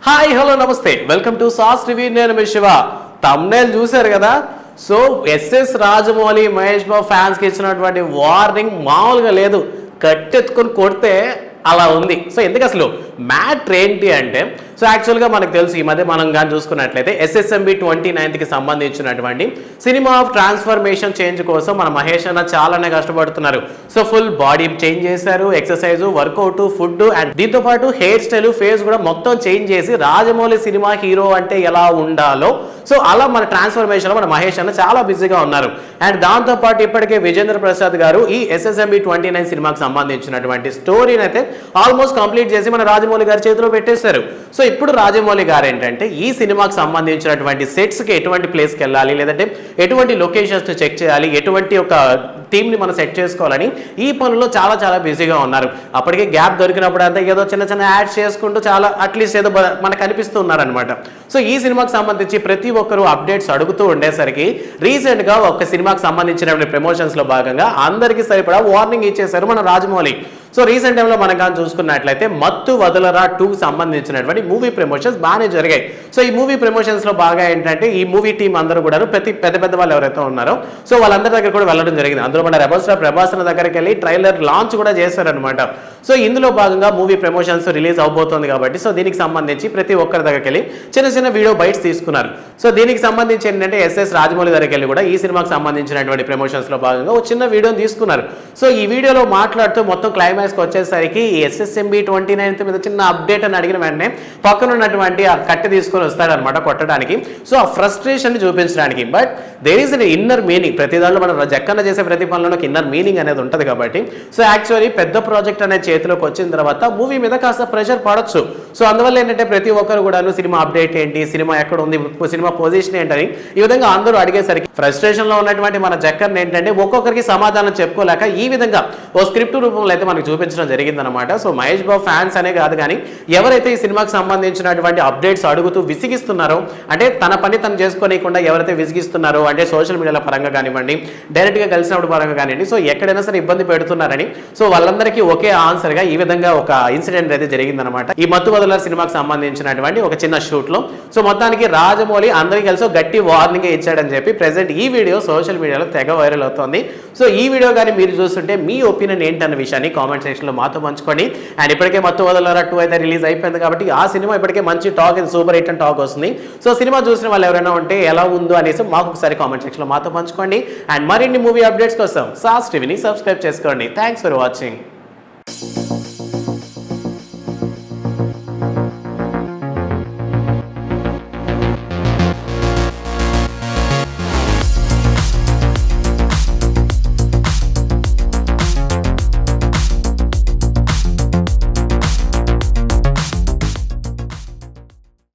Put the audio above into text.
Hi hello నమస్తే welcome to sauce review. నేను మీ Shiva. Thumbnail చూశారు కదా. సో ఎస్ఎస్ రాజమౌళి మహేష్ బాబు ఫ్యాన్స్కి ఇచ్చినటువంటి వార్నింగ్ మామూలుగా లేదు. కట్టెత్తుకొని కొడితే అలా ఉంది. సో ఎందుకు అసలు మ్యాటర్ ఏంటి అంటే, సో యాక్చువల్గా మనకు తెలుసు ఈ మధ్య మనం కానీ చూసుకున్నట్లయితే SSMB 29కి సంబంధించినటువంటి సినిమా ఆఫ్ ట్రాన్స్ఫర్మేషన్ చేంజ్ కోసం మన మహేష్ అన్న చాలానే కష్టపడుతున్నారు. సో ఫుల్ బాడీ చేంజ్ చేశారు, ఎక్సర్సైజ్, వర్కౌట్, ఫుడ్ అండ్ దీంతో పాటు హెయిర్ స్టైల్, ఫేస్ కూడా మొత్తం చేంజ్ చేసి రాజమౌళి సినిమా హీరో అంటే ఎలా ఉండాలో సో అలా మన ట్రాన్స్ఫర్మేషన్ మన మహేష్ అన్న చాలా బిజీగా ఉన్నారు. అండ్ దాంతోపాటు ఇప్పటికే విజేంద్ర ప్రసాద్ గారు ఈ SSMB 29 సినిమాకి సంబంధించినటువంటి స్టోరీని అయితే ఆల్మోస్ట్ కంప్లీట్ చేసి మన రాజమౌళి గారి చేతిలో పెట్టేశారు. సో ఇప్పుడు రాజమౌళి గారు ఏంటంటే ఈ సినిమాకి సంబంధించినటువంటి సెట్స్కి ఎటువంటి ప్లేస్కి వెళ్ళాలి, లేదంటే ఎటువంటి లొకేషన్స్ని చెక్ చేయాలి, ఎటువంటి ఒక టీమ్ని మనం సెట్ చేసుకోవాలని ఈ పనుల్లో చాలా చాలా బిజీగా ఉన్నారు. అప్పటికే గ్యాప్ దొరికినప్పుడు అంతా ఏదో చిన్న చిన్న యాడ్స్ చేసుకుంటూ చాలా అట్లీస్ట్ ఏదో మనకు కనిపిస్తూ ఉన్నారనమాట. సో ఈ సినిమాకి సంబంధించి ప్రతి ఒక్కరు అప్డేట్స్ అడుగుతూ ఉండేసరికి రీసెంట్గా ఒక సినిమాకి సంబంధించినటువంటి ప్రమోషన్స్లో భాగంగా అందరికీ సరిపడా వార్నింగ్ ఇచ్చేశారు మన రాజమౌళి. సో రీసెంట్ టైంలో మనం కానీ చూసుకున్నట్లయితే మత్తు వదలరా 2 సంబంధించినటువంటి మూవీ ప్రమోషన్స్ బాగానే జరిగాయి. సో ఈ మూవీ ప్రమోషన్స్లో బాగా ఏంటంటే ఈ మూవీ టీం అందరూ కూడా ప్రతి పెద్ద వాళ్ళు ఎవరైతే ఉన్నారో సో వాళ్ళందరి దగ్గర కూడా వెళ్ళడం జరిగింది. అందులో మన రెబల్ స్టార్ ప్రభాస్ దగ్గరికి వెళ్ళి ట్రైలర్ లాంచ్ కూడా చేశారనమాట. సో ఇందులో భాగంగా మూవీ ప్రమోషన్స్ రిలీజ్ అవబోతోంది కాబట్టి సో దీనికి సంబంధించి ప్రతి ఒక్కరి దగ్గరికి వెళ్ళి చిన్న వీడియో బైట్స్ తీసుకున్నారు. సో దీనికి సంబంధించి ఏంటంటే ఎస్ఎస్ రాజమౌళి దగ్గరికి వెళ్ళి కూడా ఈ సినిమాకి సంబంధించినటువంటి ప్రమోషన్స్లో భాగంగా ఒక చిన్న వీడియోని తీసుకున్నారు. సో ఈ వీడియోలో మాట్లాడుతూ మొత్తం క్లైమాక్స్కి వచ్చేసరికి ఈ SSMB 29 మీద చిన్న అప్డేట్ అని అడిగిన వెంటనే పక్కన ఉన్నటువంటి ఆ కట్టె తీసుకొని వస్తాడనమాట కొట్టడానికి. సో ఆ ఫ్రస్ట్రేషన్ చూపించడానికి. But there is an inner meaning. ప్రతి దాంట్లో మనం జక్కన్న చేసే ప్రతి పనుల్లో ఒక ఇన్నర్ మీనింగ్ అనేది ఉంటుంది కాబట్టి సో యాక్చువల్లీ పెద్ద ప్రాజెక్ట్ అనేది చేతిలోకి వచ్చిన తర్వాత మూవీ మీద కాస్త ప్రెషర్ పడొచ్చు. సో అందువల్ల ఏంటంటే ప్రతి ఒక్కరు కూడా సినిమా అప్డేట్ ఏంటి, సినిమా ఎక్కడ ఉంది, సినిమా పొజిషన్ ఏంటని ఈ విధంగా అందరూ అడిగేసరికి ఫ్రస్ట్రేషన్లో ఉన్నటువంటి మన జక్కన్న ఏంటంటే ఒక్కొక్కరికి సమాధానం చెప్పుకోలేక ఈ విధంగా ఓ స్క్రిప్ట్ రూపంలో అయితే మనకు చూపించడం జరిగిందనమాట. సో మహేష్ బాబు ఫ్యాన్స్ అనే కాదు కానీ ఎవరైతే ఈ సినిమాకి సంబంధించినటువంటి అప్డేట్స్ అడుగుతూ విసిగిస్తున్నారో, అంటే తన పని తను చేసుకోనికుండా ఎవరైతే విసిగిస్తున్నారో అంటే సోషల్ మీడియాల పరంగా కానివ్వండి, డైరెక్ట్గా కలిసినప్పుడు పరంగా కానివ్వండి, సో ఎక్కడైనా సరే ఇబ్బంది పెడుతున్నారని సో వాళ్ళందరికీ ఒకే ఆన్సర్గా ఈ విధంగా ఒక ఇన్సిడెంట్ అయితే జరిగిందనమాట. ఈ మత్తు వదలర్ సినిమాకి సంబంధించినటువంటి ఒక చిన్న షూట్లో సో మొత్తానికి రాజమౌళి అందరికీ కలిసి గట్టి వార్నింగ్ ఇచ్చాడని చెప్పి ప్రెసెంట్ ఈ వీడియో సోషల్ మీడియాలో తెగ వైరల్ అవుతుంది. సో ఈ వీడియో కానీ మీరు చూస్తుంటే మీ ఒపీనియన్ ఏంటన్న విషయాన్ని కామెంట్ సెక్షన్లో మాతో పంచుకోండి. అండ్ ఇప్పటికే మత్తు వదలరా 2 అయితే రిలీజ్ అయిపోయింది కాబట్టి ఆ సినిమా ఇప్పటికే మంచి టాక్, సూపర్ హిట్ అని టాక్ వస్తుంది. సో సినిమా చూసిన వాళ్ళు ఎవరైనా ఉంటే ఎలా ఉందో అనేసి మాకు ఒకసారి కామెంట్ సెక్షన్లో మాతో పంచుకోండి. అండ్ మరిన్ని మూవీ అప్డేట్స్ కోసం సాస్ టీవీని సబ్స్క్రైబ్ చేసుకోండి. Thanks for watching.